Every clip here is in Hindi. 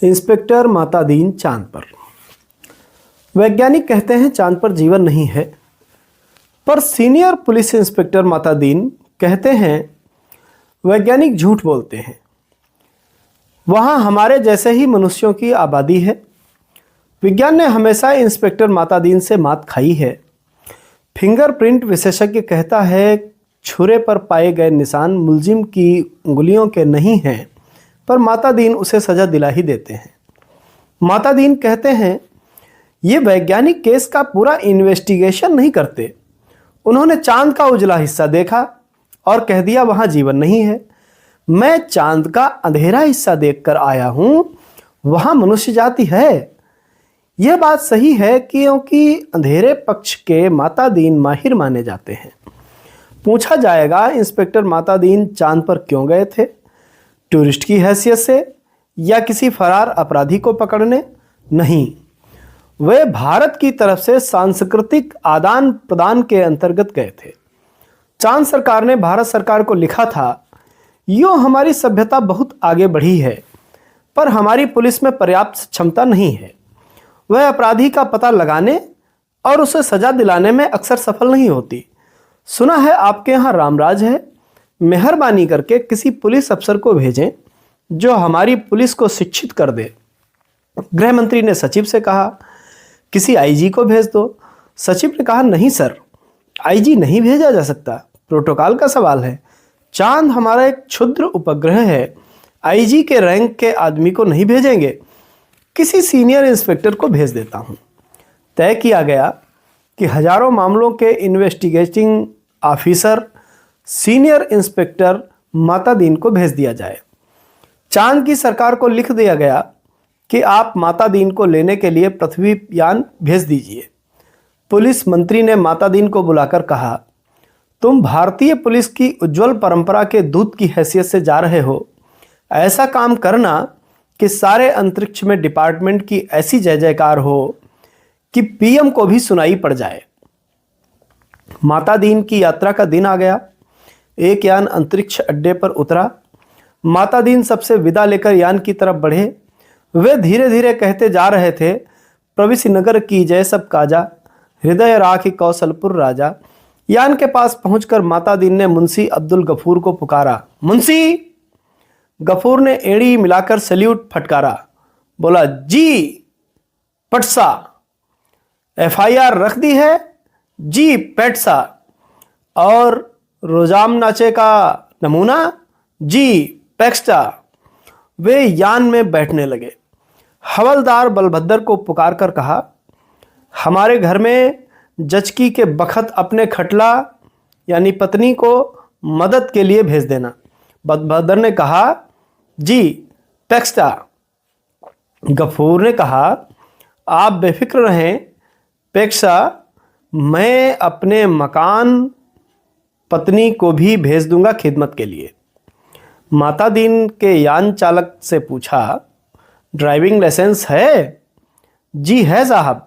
इंस्पेक्टर माता दीन चांद पर। वैज्ञानिक कहते हैं चांद पर जीवन नहीं है, पर सीनियर पुलिस इंस्पेक्टर माता दीन कहते हैं वैज्ञानिक झूठ बोलते हैं। वहाँ हमारे जैसे ही मनुष्यों की आबादी है। विज्ञान ने हमेशा इंस्पेक्टर माता दीन से मात खाई है। फिंगरप्रिंट विशेषज्ञ कहता है छुरे पर पाए गए निशान मुलजिम की उंगलियों के नहीं हैं, पर माता दीन उसे सजा दिला ही देते हैं। माता दीन कहते हैं ये वैज्ञानिक केस का पूरा इन्वेस्टिगेशन नहीं करते। उन्होंने चांद का उजला हिस्सा देखा और कह दिया वहाँ जीवन नहीं है। मैं चांद का अंधेरा हिस्सा देखकर आया हूँ, वहाँ मनुष्य जाति है। यह बात सही है क्योंकि अंधेरे पक्ष के माता दीन माहिर माने जाते हैं। पूछा जाएगा इंस्पेक्टर माता दीन चांद पर क्यों गए थे? टूरिस्ट की हैसियत से या किसी फरार अपराधी को पकड़ने? नहीं, वे भारत की तरफ से सांस्कृतिक आदान प्रदान के अंतर्गत गए थे। चांद सरकार ने भारत सरकार को लिखा था, यूँ हमारी सभ्यता बहुत आगे बढ़ी है, पर हमारी पुलिस में पर्याप्त क्षमता नहीं है। वह अपराधी का पता लगाने और उसे सजा दिलाने में अक्सर सफल नहीं होती। सुना है आपके यहाँ रामराज है, मेहरबानी करके किसी पुलिस अफसर को भेजें जो हमारी पुलिस को शिक्षित कर दे। गृह मंत्री ने सचिव से कहा, किसी आईजी को भेज दो। सचिव ने कहा, नहीं सर, आईजी नहीं भेजा जा सकता, प्रोटोकॉल का सवाल है। चांद हमारा एक क्षुद्र उपग्रह है, आईजी के रैंक के आदमी को नहीं भेजेंगे, किसी सीनियर इंस्पेक्टर को भेज देता हूँ। तय किया गया कि हजारों मामलों के इन्वेस्टिगेटिंग ऑफिसर सीनियर इंस्पेक्टर माता दीन को भेज दिया जाए। चांद की सरकार को लिख दिया गया कि आप माता दीन को लेने के लिए पृथ्वी यान भेज दीजिए। पुलिस मंत्री ने माता दीन को बुलाकर कहा, तुम भारतीय पुलिस की उज्जवल परंपरा के दूत की हैसियत से जा रहे हो। ऐसा काम करना कि सारे अंतरिक्ष में डिपार्टमेंट की ऐसी जय जयकार हो कि पीएम को भी सुनाई पड़ जाए। माता दीन की यात्रा का दिन आ गया। एक यान अंतरिक्ष अड्डे पर उतरा। माता दीन सबसे विदा लेकर यान की तरफ बढ़े। वे धीरे धीरे कहते जा रहे थे, प्रविश नगर की जय सब काजा, हृदय राखी कौशलपुर राजा। यान के पास पहुंचकर माता दीन ने मुंशी अब्दुल गफूर को पुकारा। मुंशी! गफूर ने एड़ी मिलाकर सैल्यूट फटकारा। बोला, जी पटसा। एफआईआर रख दी है? जी पेटसा। और रोजाम नाचे का नमूना? जी पैक्स्टा। वे यान में बैठने लगे। हवलदार बलभद्र को पुकार कर कहा, हमारे घर में जचकी के बखत अपने खटला यानी पत्नी को मदद के लिए भेज देना। बलभद्र ने कहा, जी पैक्स्टा। गफूर ने कहा, आप बेफिक्र रहें पैक्सा, मैं अपने मकान पत्नी को भी भेज दूंगा खिदमत के लिए। माता दीन के यान चालक से पूछा, ड्राइविंग लाइसेंस है? जी है साहब।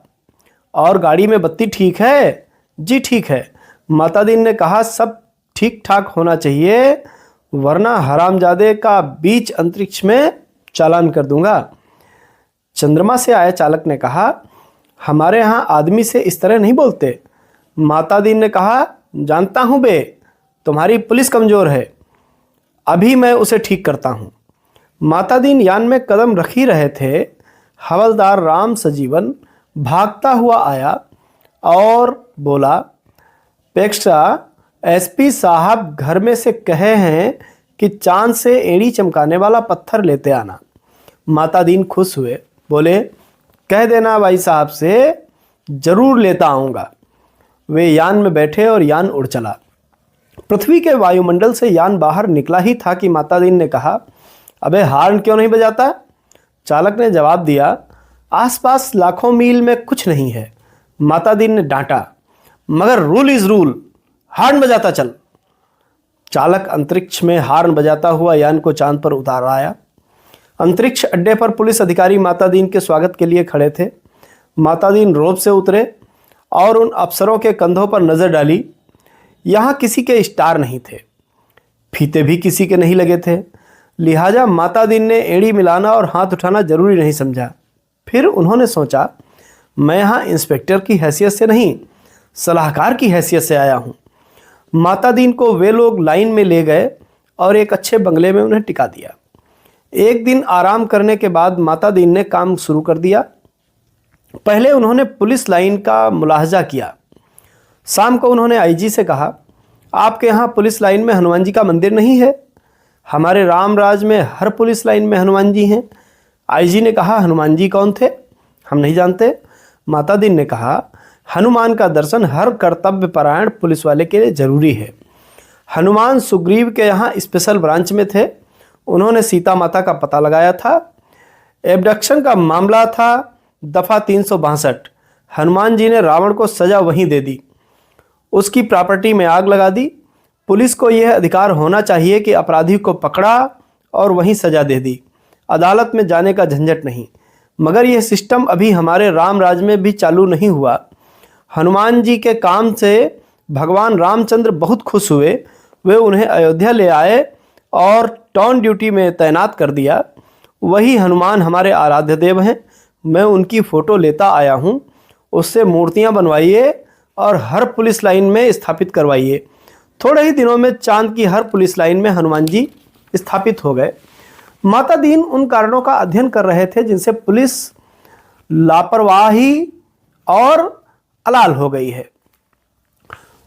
और गाड़ी में बत्ती ठीक है? जी ठीक है। माता दीन ने कहा, सब ठीक ठाक होना चाहिए, वरना हरामजादे का बीच अंतरिक्ष में चालान कर दूंगा। चंद्रमा से आए चालक ने कहा, हमारे यहाँ आदमी से इस तरह नहीं बोलते। माता दीन ने कहा, जानता हूँ बे, तुम्हारी पुलिस कमज़ोर है, अभी मैं उसे ठीक करता हूँ। माता दीन यान में कदम रख ही रहे थे, हवलदार राम सजीवन भागता हुआ आया और बोला, पेक्सा, एसपी साहब घर में से कहे हैं कि चांद से एड़ी चमकाने वाला पत्थर लेते आना। माता दीन खुश हुए, बोले, कह देना भाई साहब से, जरूर लेता आऊँगा। वे यान में बैठे और यान उड़ चला। पृथ्वी के वायुमंडल से यान बाहर निकला ही था कि माता दीन ने कहा, अबे हार्न क्यों नहीं बजाता? चालक ने जवाब दिया, आसपास लाखों मील में कुछ नहीं है। माता दीन ने डांटा, मगर रूल इज रूल, हार्न बजाता चल। चालक अंतरिक्ष में हार्न बजाता हुआ यान को चांद पर उतार आया। अंतरिक्ष अड्डे पर पुलिस अधिकारी माता दीन के स्वागत के लिए खड़े थे। माता दीन रोब से उतरे और उन अफसरों के कंधों पर नजर डाली। यहाँ किसी के स्टार नहीं थे, फीते भी किसी के नहीं लगे थे, लिहाजा माता दीन ने एड़ी मिलाना और हाथ उठाना जरूरी नहीं समझा। फिर उन्होंने सोचा, मैं यहाँ इंस्पेक्टर की हैसियत से नहीं, सलाहकार की हैसियत से आया हूँ। माता दीन को वे लोग लाइन में ले गए और एक अच्छे बंगले में उन्हें टिका दिया। एक दिन आराम करने के बाद माता दीन ने काम शुरू कर दिया। पहले उन्होंने पुलिस लाइन का मुलाहजा किया। शाम को उन्होंने आईजी से कहा, आपके यहाँ पुलिस लाइन में हनुमान जी का मंदिर नहीं है? हमारे रामराज में हर पुलिस लाइन में हनुमान जी हैं। आईजी ने कहा, हनुमान जी कौन थे? हम नहीं जानते। माता दीन ने कहा, हनुमान का दर्शन हर कर्तव्य परायण पुलिस वाले के लिए जरूरी है। हनुमान सुग्रीव के यहाँ स्पेशल ब्रांच में थे। उन्होंने सीता माता का पता लगाया था। एबडक्शन का मामला था दफ़ा 362। हनुमान जी ने रावण को सज़ा वहीं दे दी, उसकी प्रॉपर्टी में आग लगा दी। पुलिस को यह अधिकार होना चाहिए कि अपराधी को पकड़ा और वहीं सज़ा दे दी, अदालत में जाने का झंझट नहीं। मगर यह सिस्टम अभी हमारे रामराज में भी चालू नहीं हुआ। हनुमान जी के काम से भगवान रामचंद्र बहुत खुश हुए। वे उन्हें अयोध्या ले आए और टाउन ड्यूटी में तैनात कर दिया। वही हनुमान हमारे आराध्य देव हैं। मैं उनकी फ़ोटो लेता आया हूँ। उससे मूर्तियाँ बनवाइए और हर पुलिस लाइन में स्थापित करवाइए। थोड़े ही दिनों में चांद की हर पुलिस लाइन में हनुमान जी स्थापित हो गए। माता दीन उन कारणों का अध्ययन कर रहे थे जिनसे पुलिस लापरवाही और अलाल हो गई है।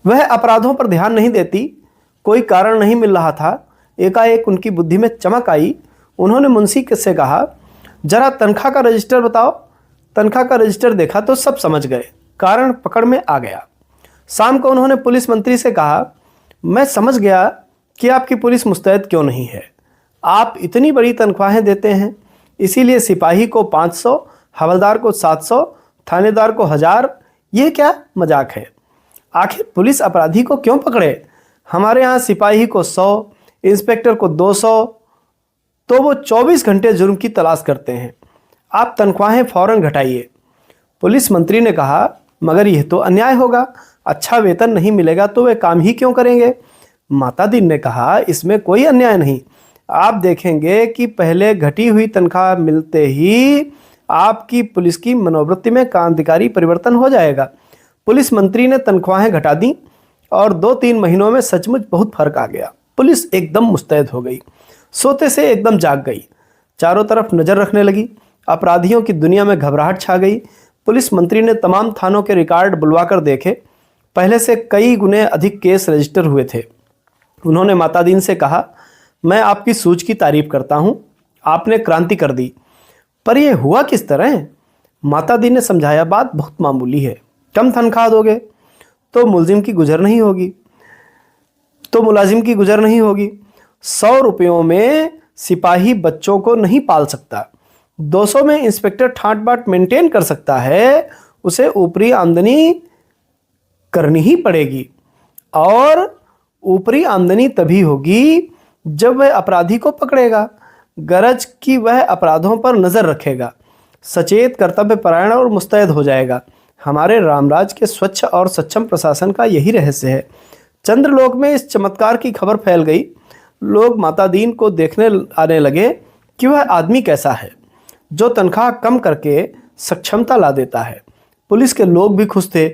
वह अपराधों पर ध्यान नहीं देती। कोई कारण नहीं मिल रहा था। एकाएक उनकी बुद्धि में चमक आई। उन्होंने मुंशी से कहा, जरा तनख्वाह का रजिस्टर बताओ। तनख्वाह का रजिस्टर देखा तो सब समझ गए। कारण पकड़ में आ गया। शाम को उन्होंने पुलिस मंत्री से कहा, मैं समझ गया कि आपकी पुलिस मुस्तैद क्यों नहीं है। आप इतनी बड़ी तनख्वाहें देते हैं, इसीलिए सिपाही को 500, हवलदार को 700, थानेदार को 1000। ये क्या मजाक है? आखिर पुलिस अपराधी को क्यों पकड़े? हमारे यहाँ सिपाही को 100, इंस्पेक्टर को 200, तो वो 24 घंटे जुर्म की तलाश करते हैं। आप तनख्वाहें फ़ौरन घटाइए। पुलिस मंत्री ने कहा, मगर यह तो अन्याय होगा। अच्छा वेतन नहीं मिलेगा तो वे काम ही क्यों करेंगे? माता दीन ने कहा, इसमें कोई अन्याय नहीं। आप देखेंगे कि पहले घटी हुई तनख्वाह मिलते ही आपकी पुलिस की मनोवृत्ति में क्रांतिकारी परिवर्तन हो जाएगा। पुलिस मंत्री ने तनख्वाहें घटा दी और 2-3 महीनों में सचमुच बहुत फर्क आ गया। पुलिस एकदम मुस्तैद हो गई, सोते से एकदम जाग गई, चारों तरफ नज़र रखने लगी। अपराधियों की दुनिया में घबराहट छा गई। पुलिस मंत्री ने तमाम थानों के रिकॉर्ड बुलवाकर देखे। पहले से कई गुने अधिक केस रजिस्टर हुए थे। उन्होंने माता दीन से कहा, मैं आपकी सूझ की तारीफ करता हूँ, आपने क्रांति कर दी, पर यह हुआ किस तरह? माता दीन ने समझाया, बात बहुत मामूली है। कम तनख्वाह दोगे तो मुलजिम की गुजर नहीं होगी, तो मुलाजिम की गुजर नहीं होगी। 100 रुपयों में सिपाही बच्चों को नहीं पाल सकता। 200 में इंस्पेक्टर ठाट बाट मेंटेन कर सकता है। उसे ऊपरी आमदनी करनी ही पड़ेगी, और ऊपरी आमदनी तभी होगी जब वह अपराधी को पकड़ेगा। गरज कि वह अपराधों पर नज़र रखेगा, सचेत, कर्तव्य परायण और मुस्तैद हो जाएगा। हमारे रामराज के स्वच्छ और सक्षम प्रशासन का यही रहस्य है। चंद्रलोक में इस चमत्कार की खबर फैल गई। लोग माता दीन को देखने आने लगे कि वह आदमी कैसा है जो तनख्वाह कम करके सक्षमता ला देता है। पुलिस के लोग भी खुश थे।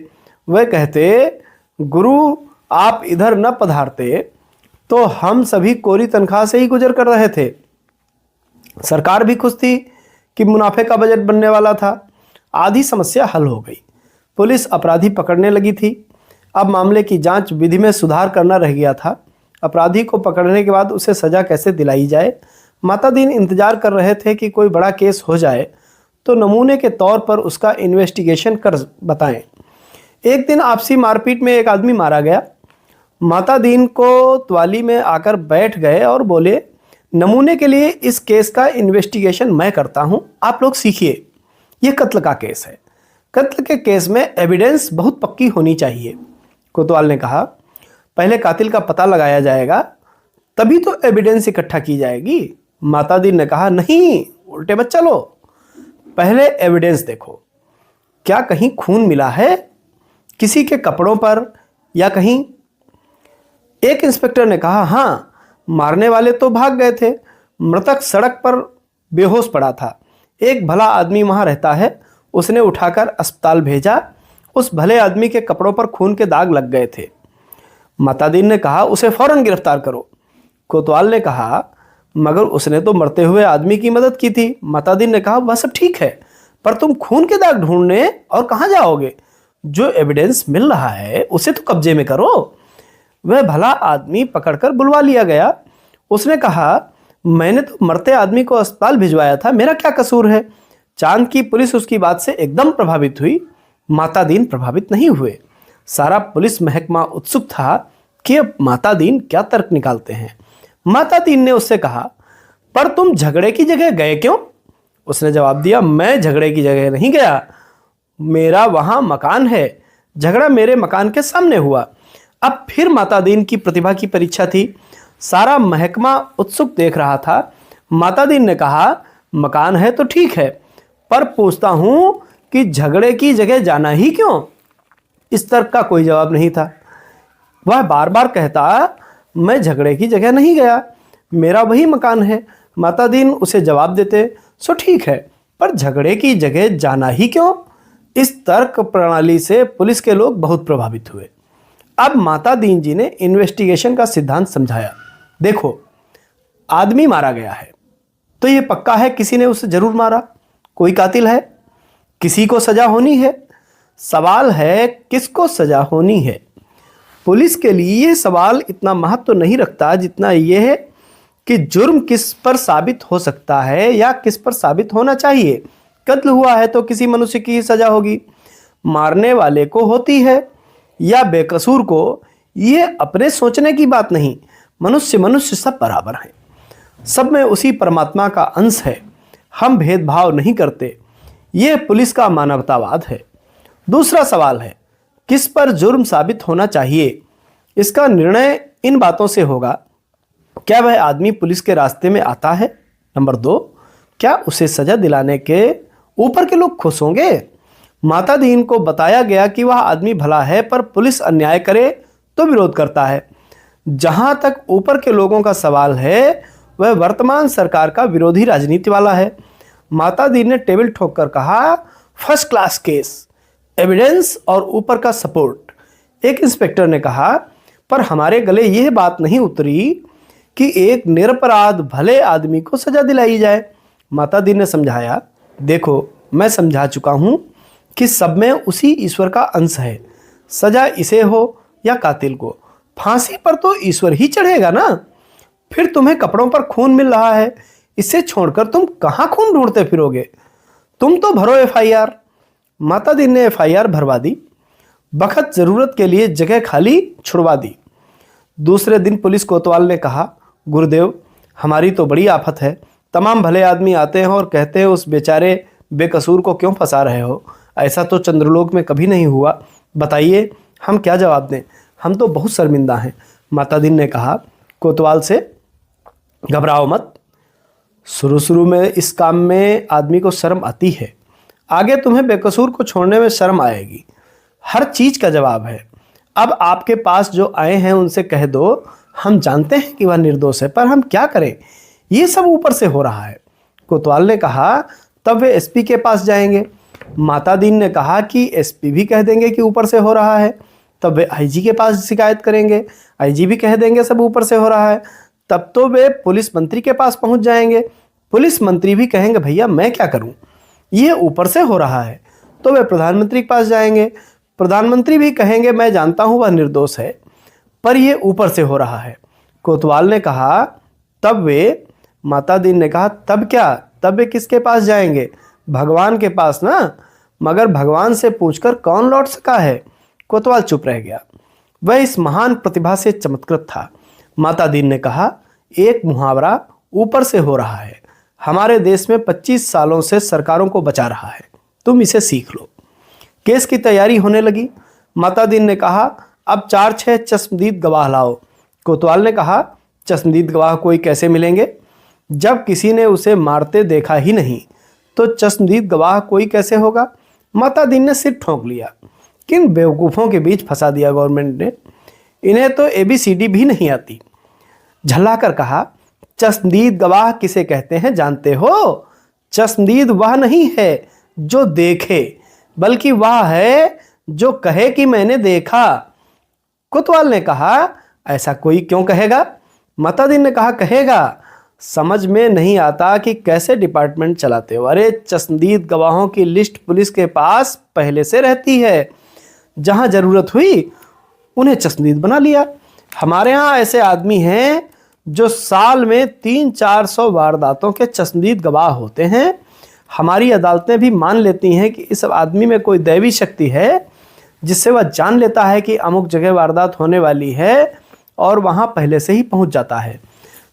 वह कहते, गुरु आप इधर न पधारते तो हम सभी कोरी तनख्वाह से ही गुजर कर रहे थे। सरकार भी खुश थी कि मुनाफे का बजट बनने वाला था। आधी समस्या हल हो गई। पुलिस अपराधी पकड़ने लगी थी। अब मामले की जांच विधि में सुधार करना रह गया था। अपराधी को पकड़ने के बाद उसे सज़ा कैसे दिलाई जाए। माता दीन इंतजार कर रहे थे कि कोई बड़ा केस हो जाए तो नमूने के तौर पर उसका इन्वेस्टिगेशन कर बताएं। एक दिन आपसी मारपीट में एक आदमी मारा गया। माता दीन को त्वाली में आकर बैठ गए और बोले, नमूने के लिए इस केस का इन्वेस्टिगेशन मैं करता हूं, आप लोग सीखिए। यह कत्ल का केस है। कत्ल के केस में एविडेंस बहुत पक्की होनी चाहिए। कोतवाल ने कहा, पहले कातिल का पता लगाया जाएगा, तभी तो एविडेंस इकट्ठा की जाएगी। माता दीन ने कहा, नहीं, उल्टे मत चलो, पहले एविडेंस देखो। क्या कहीं खून मिला है किसी के कपड़ों पर या कहीं? एक इंस्पेक्टर ने कहा, हाँ, मारने वाले तो भाग गए थे, मृतक सड़क पर बेहोश पड़ा था। एक भला आदमी वहां रहता है, उसने उठाकर अस्पताल भेजा। उस भले आदमी के कपड़ों पर खून के दाग लग गए थे। मातादीन ने कहा, उसे फौरन गिरफ्तार करो। कोतवाल ने कहा, मगर उसने तो मरते हुए आदमी की मदद की थी। मातादीन ने कहा, वह सब ठीक है, पर तुम खून के दाग ढूंढने और कहां जाओगे? जो एविडेंस मिल रहा है उसे तो कब्जे में करो। वह भला आदमी पकड़कर बुलवा लिया गया। उसने कहा, मैंने तो मरते आदमी को अस्पताल भिजवाया था, मेरा क्या कसूर है? चांद की पुलिस उसकी बात से एकदम प्रभावित हुई। मातादीन प्रभावित नहीं हुए। सारा पुलिस महकमा उत्सुक था कि अब मातादीन क्या तर्क निकालते हैं। मातादीन ने उससे कहा, पर तुम झगड़े की जगह गए क्यों? उसने जवाब दिया, मैं झगड़े की जगह नहीं गया, मेरा वहां मकान है, झगड़ा मेरे मकान के सामने हुआ। अब फिर मातादीन की प्रतिभा की परीक्षा थी। सारा महकमा उत्सुक देख रहा था। मातादीन ने कहा, मकान है तो ठीक है, पर पूछता हूं कि झगड़े की जगह जाना ही क्यों? इस तर्क का कोई जवाब नहीं था। वह बार बार कहता, मैं झगड़े की जगह नहीं गया, मेरा वही मकान है। मातादीन उसे जवाब देते, सो ठीक है, पर झगड़े की जगह जाना ही क्यों? इस तर्क प्रणाली से पुलिस के लोग बहुत प्रभावित हुए। अब मातादीन जी ने इन्वेस्टिगेशन का सिद्धांत समझाया। देखो, आदमी मारा गया है तो यह पक्का है किसी ने उसे जरूर मारा, कोई कातिल है, किसी को सजा होनी है। सवाल है किसको सजा होनी है। पुलिस के लिए यह सवाल इतना महत्व तो नहीं रखता जितना यह है कि जुर्म किस पर साबित हो सकता है या किस पर साबित होना चाहिए। कत्ल हुआ है तो किसी मनुष्य की ही सजा होगी, मारने वाले को होती है या बेकसूर को, यह अपने सोचने की बात नहीं। मनुष्य सब बराबर हैं, सब में उसी परमात्मा का अंश है, हम भेदभाव नहीं करते। यह पुलिस का मानवतावाद है। दूसरा सवाल है, किस पर जुर्म साबित होना चाहिए? इसका निर्णय इन बातों से होगा, क्या वह आदमी पुलिस के रास्ते में आता है? नंबर 2, क्या उसे सजा दिलाने के ऊपर के लोग खुश होंगे? मातादीन को बताया गया कि वह आदमी भला है, पर पुलिस अन्याय करे तो विरोध करता है। जहां तक ऊपर के लोगों का सवाल है, वह वर्तमान सरकार का विरोधी राजनीति वाला है। मातादीन ने टेबल ठोककर कहा, फर्स्ट क्लास केस, एविडेंस और ऊपर का सपोर्ट। एक इंस्पेक्टर ने कहा, पर हमारे गले यह बात नहीं उतरी कि एक निरपराध भले आदमी को सजा दिलाई जाए। मातादीन ने समझाया, देखो, मैं समझा चुका हूं कि सब में उसी ईश्वर का अंश है। सजा इसे हो या कातिल को, फांसी पर तो ईश्वर ही चढ़ेगा ना। फिर तुम्हें कपड़ों पर खून मिल रहा है, इसे छोड़कर तुम कहां खून ढूंढते फिरोगे? तुम तो भरो एफआईआर। मातादीन ने एफआईआर भरवा दी, बखत जरूरत के लिए जगह खाली छुड़वा दी। दूसरे दिन पुलिस कोतवाल ने कहा, गुरुदेव, हमारी तो बड़ी आफत है। तमाम भले आदमी आते हैं और कहते हैं उस बेचारे बेकसूर को क्यों फंसा रहे हो? ऐसा तो चंद्रलोक में कभी नहीं हुआ। बताइए, हम क्या जवाब दें? हम तो बहुत शर्मिंदा हैं। मातादीन ने कहा कोतवाल से, घबराओ मत, शुरू में इस काम में आदमी को शर्म आती है, आगे तुम्हें बेकसूर को छोड़ने में शर्म आएगी। हर चीज का जवाब है। अब आपके पास जो आए हैं उनसे कह दो, हम जानते हैं कि वह निर्दोष है, पर हम क्या करें, ये सब ऊपर से हो रहा है। कोतवाल ने कहा, तब वे एसपी के पास जाएंगे। मातादीन ने कहा कि एसपी भी कह देंगे कि ऊपर से हो रहा है। तब वे आईजी के पास शिकायत करेंगे, आईजी भी कह देंगे सब ऊपर से हो रहा है। तब तो वे पुलिस मंत्री के पास पहुंच जाएंगे, पुलिस मंत्री भी कहेंगे, भैया मैं क्या करूं, ये ऊपर से हो रहा है। तो वे प्रधानमंत्री के पास जाएंगे, प्रधानमंत्री भी कहेंगे, मैं जानता हूं वह निर्दोष है, पर यह ऊपर से हो रहा है। कोतवाल ने कहा, तब वे, मातादीन ने कहा, तब क्या? तब वे किसके पास जाएंगे? भगवान के पास ना। मगर भगवान से पूछकर कौन लौट सका है? कोतवाल चुप रह गया। वह इस महान प्रतिभा से चमत्कृत था। मातादीन ने कहा, एक मुहावरा ऊपर से हो रहा है, हमारे देश में 25 सालों से सरकारों को बचा रहा है, तुम इसे सीख लो। केस की तैयारी होने लगी। मातादीन ने कहा, अब 4-6 चश्मदीद गवाह लाओ। कोतवाल ने कहा, चश्मदीद गवाह कोई कैसे मिलेंगे? जब किसी ने उसे मारते देखा ही नहीं तो चश्मदीद गवाह कोई कैसे होगा? मातादीन ने सिर ठोंक लिया। किन बेवकूफ़ों के बीच फंसा दिया गवर्नमेंट ने, इन्हें तो ABCD भी नहीं आती। झल्लाकर कहा, चश्मदीद गवाह किसे कहते हैं जानते हो? चश्मदीद वह नहीं है जो देखे, बल्कि वह है जो कहे कि मैंने देखा। कोतवाल ने कहा, ऐसा कोई क्यों कहेगा? मातादीन ने कहा, कहेगा। समझ में नहीं आता कि कैसे डिपार्टमेंट चलाते हो। अरे चश्मदीद गवाहों की लिस्ट पुलिस के पास पहले से रहती है, जहां जरूरत हुई उन्हें चश्मदीद बना लिया। हमारे यहाँ ऐसे आदमी हैं जो साल में 300-400 वारदातों के चश्मदीद गवाह होते हैं। हमारी अदालतें भी मान लेती हैं कि इस आदमी में कोई दैवी शक्ति है, जिससे वह जान लेता है कि अमुक जगह वारदात होने वाली है और वहां पहले से ही पहुंच जाता है।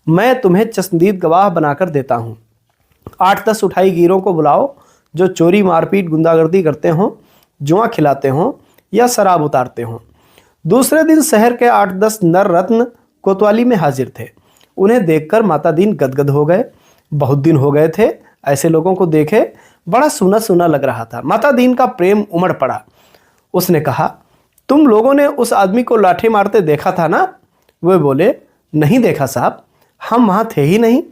मैं तुम्हें चश्मदीद गवाह बनाकर देता हूं। 8-10 उठाई गिरों को बुलाओ जो चोरी, मारपीट, गुंडागर्दी करते हों, जुआ खिलाते हों या शराब उतारते हों। दूसरे दिन शहर के 8-10 नर रत्न कोतवाली में हाजिर थे। उन्हें देखकर मातादीन गदगद हो गए। बहुत दिन हो गए थे ऐसे लोगों को देखे, बड़ा सूना सूना लग रहा था। मातादीन का प्रेम उमड़ पड़ा। उसने कहा, तुम लोगों ने उस आदमी को लाठी मारते देखा था ना? वे बोले, नहीं देखा साहब, हम वहाँ थे ही नहीं।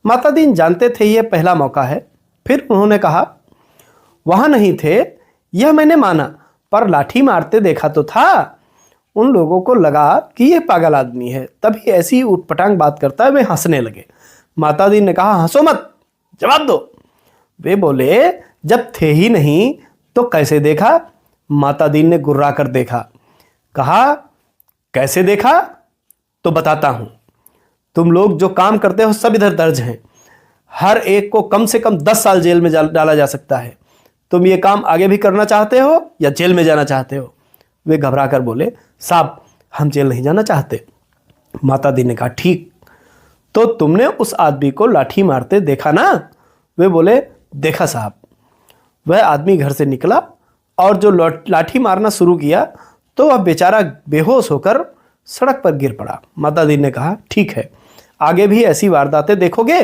मातादीन जानते थे यह पहला मौका है। फिर उन्होंने कहा, वहाँ नहीं थे यह मैंने माना, पर लाठी मारते देखा तो था। उन लोगों को लगा कि यह पागल आदमी है, तभी ऐसी उटपटांग बात करता है। वे हंसने लगे। मातादीन ने कहा, हंसो मत, जवाब दो। वे बोले, जब थे ही नहीं तो कैसे देखा? मातादीन ने गुर्रा कर देखा। कहा, कैसे देखा? तो बताता हूं। तुम लोग जो काम करते हो सब इधर दर्ज हैं। हर एक को कम से कम 10 साल जेल में डाला जा सकता है। तुम ये काम आगे भी करना चाहते हो या जेल में जाना चाहते हो? वे घबरा कर बोले, साहब हम जेल नहीं जाना चाहते। मातादीन ने कहा, ठीक, तो तुमने उस आदमी को लाठी मारते देखा ना? वे बोले, देखा साहब। वह आदमी घर से निकला और जो लाठी मारना शुरू किया तो वह बेचारा बेहोश होकर सड़क पर गिर पड़ा। मातादीन ने कहा, ठीक है, आगे भी ऐसी वारदातें देखोगे?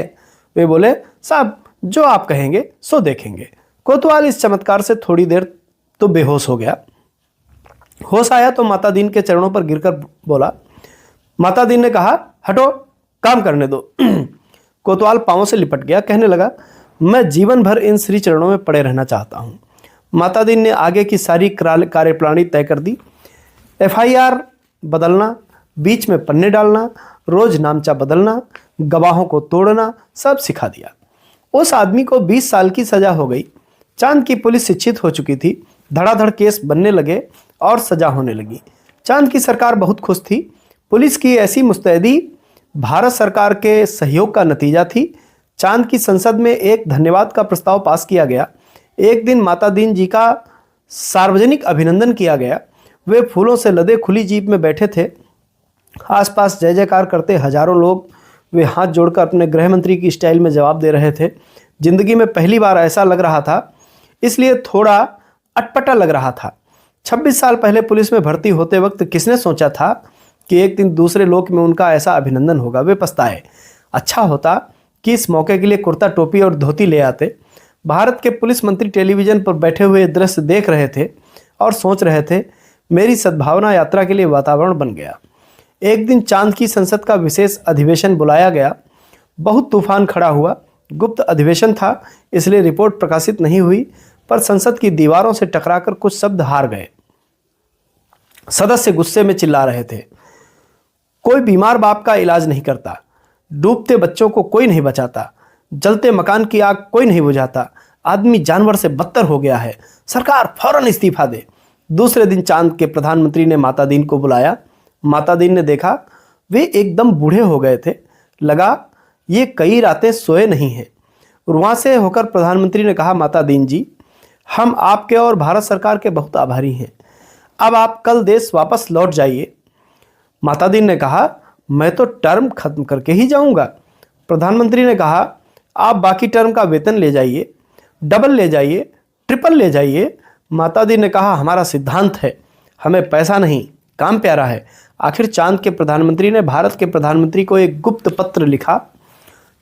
वे बोले, साहब जो आप कहेंगे सो देखेंगे। कोतवाल इस चमत्कार से थोड़ी देर तो बेहोश हो गया। होश आया तो मातादीन के चरणों पर गिरकर बोला। मातादीन ने कहा, हटो, काम करने दो। कोतवाल पांवों से लिपट गया, कहने लगा, मैं जीवन भर इन श्री चरणों में पड़े रहना चाहता हूं। मातादीन ने आगे की सारी कार्यप्रणाली तय कर दी। FIR बदलना, बीच में पन्ने डालना, रोज नामचा बदलना, गवाहों को तोड़ना, सब सिखा दिया। उस आदमी को 20 साल की सजा हो गई। चांद की पुलिस शिक्षित हो चुकी थी। धड़ाधड़ केस बनने लगे और सजा होने लगी। चांद की सरकार बहुत खुश थी। पुलिस की ऐसी मुस्तैदी भारत सरकार के सहयोग का नतीजा थी। चांद की संसद में एक धन्यवाद का प्रस्ताव पास किया गया। एक दिन मातादीन जी का सार्वजनिक अभिनंदन किया गया। वे फूलों से लदे खुली जीप में बैठे थे। आसपास जय जयकार करते हजारों लोग। वे हाथ जोड़कर अपने गृह मंत्री की स्टाइल में जवाब दे रहे थे। जिंदगी में पहली बार ऐसा लग रहा था, इसलिए थोड़ा अटपटा लग रहा था। 26 साल पहले पुलिस में भर्ती होते वक्त किसने सोचा था कि एक दिन दूसरे लोक में उनका ऐसा अभिनंदन होगा। वे पछताए। अच्छा होता कि इस मौके के लिए कुर्ता, टोपी और धोती ले आते। भारत के पुलिस मंत्री टेलीविजन पर बैठे हुए दृश्य देख रहे थे और सोच रहे थे, मेरी सद्भावना यात्रा के लिए वातावरण बन गया। एक दिन चांद की संसद का विशेष अधिवेशन बुलाया गया। बहुत तूफान खड़ा हुआ। गुप्त अधिवेशन था, इसलिए रिपोर्ट प्रकाशित नहीं हुई, पर संसद की दीवारों से टकराकर कुछ शब्द हार गए। सदस्य गुस्से में चिल्ला रहे थे, कोई बीमार बाप का इलाज नहीं करता, डूबते बच्चों को कोई नहीं बचाता, जलते मकान की आग कोई नहीं बुझाता, आदमी जानवर से बदतर हो गया है, सरकार फौरन इस्तीफा दे। दूसरे दिन चांद के प्रधानमंत्री ने मातादीन को बुलाया। मातादीन ने देखा वे एकदम बूढ़े हो गए थे। लगा ये कई रातें सोए नहीं हैं। वहाँ से होकर प्रधानमंत्री ने कहा, मातादीन जी, हम आपके और भारत सरकार के बहुत आभारी हैं। अब आप कल देश वापस लौट जाइए। मातादीन ने कहा, मैं तो टर्म खत्म करके ही जाऊंगा। प्रधानमंत्री ने कहा, आप बाकी टर्म का वेतन ले जाइए, डबल ले जाइए, ट्रिपल ले जाइए। मातादीन ने कहा, हमारा सिद्धांत है, हमें पैसा नहीं, काम प्यारा है। आखिर चांद के प्रधानमंत्री ने भारत के प्रधानमंत्री को एक गुप्त पत्र लिखा।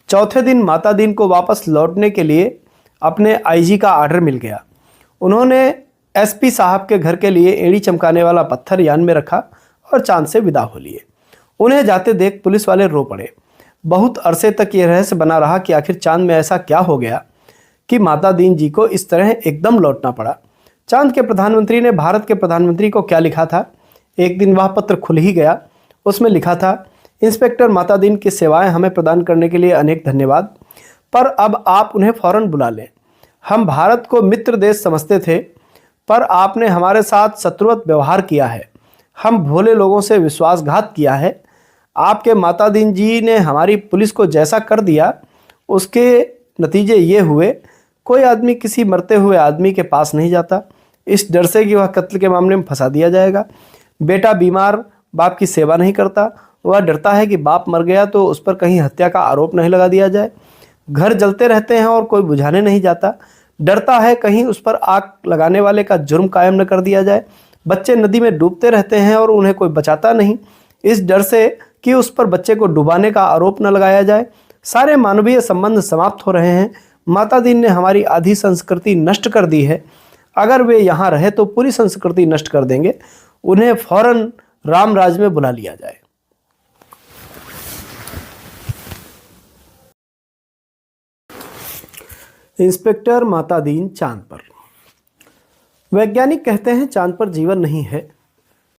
चौथे दिन मातादीन को वापस लौटने के लिए अपने IG का आर्डर मिल गया। उन्होंने SP साहब के घर के लिए एड़ी चमकाने वाला पत्थर यान में रखा और चांद से विदा हो लिए। उन्हें जाते देख पुलिस वाले रो पड़े। बहुत अरसे तक ये रहस्य बना रहा कि आखिर चांद में ऐसा क्या हो गया कि माता दीन जी को इस तरह एकदम लौटना पड़ा। चांद के प्रधानमंत्री ने भारत के प्रधानमंत्री को क्या लिखा था? एक दिन वह पत्र खुल ही गया। उसमें लिखा था, इंस्पेक्टर माता दीन की सेवाएं हमें प्रदान करने के लिए अनेक धन्यवाद, पर अब आप उन्हें फौरन बुला लें। हम भारत को मित्र देश समझते थे, पर आपने हमारे साथ शत्रुवत व्यवहार किया है। हम भोले लोगों से विश्वासघात किया है। आपके माता दीन जी ने हमारी पुलिस को जैसा कर दिया, उसके नतीजे ये हुए, कोई आदमी किसी मरते हुए आदमी के पास नहीं जाता, इस डर से कि वह कत्ल के मामले में फंसा दिया जाएगा। बेटा बीमार बाप की सेवा नहीं करता, वह डरता है कि बाप मर गया तो उस पर कहीं हत्या का आरोप नहीं लगा दिया जाए। घर जलते रहते हैं और कोई बुझाने नहीं जाता, डरता है कहीं उस पर आग लगाने वाले का जुर्म कायम न कर दिया जाए। बच्चे नदी में डूबते रहते हैं और उन्हें कोई बचाता नहीं, इस डर से कि उस पर बच्चे को डुबाने का आरोप न लगाया जाए। सारे मानवीय संबंध समाप्त हो रहे हैं। माता दीन ने हमारी आधी संस्कृति नष्ट कर दी है। अगर वे यहाँ रहे तो पूरी संस्कृति नष्ट कर देंगे। उन्हें फौरन राम राज में बुला लिया जाए। इंस्पेक्टर माता दीन चांद पर। वैज्ञानिक कहते हैं चांद पर जीवन नहीं है,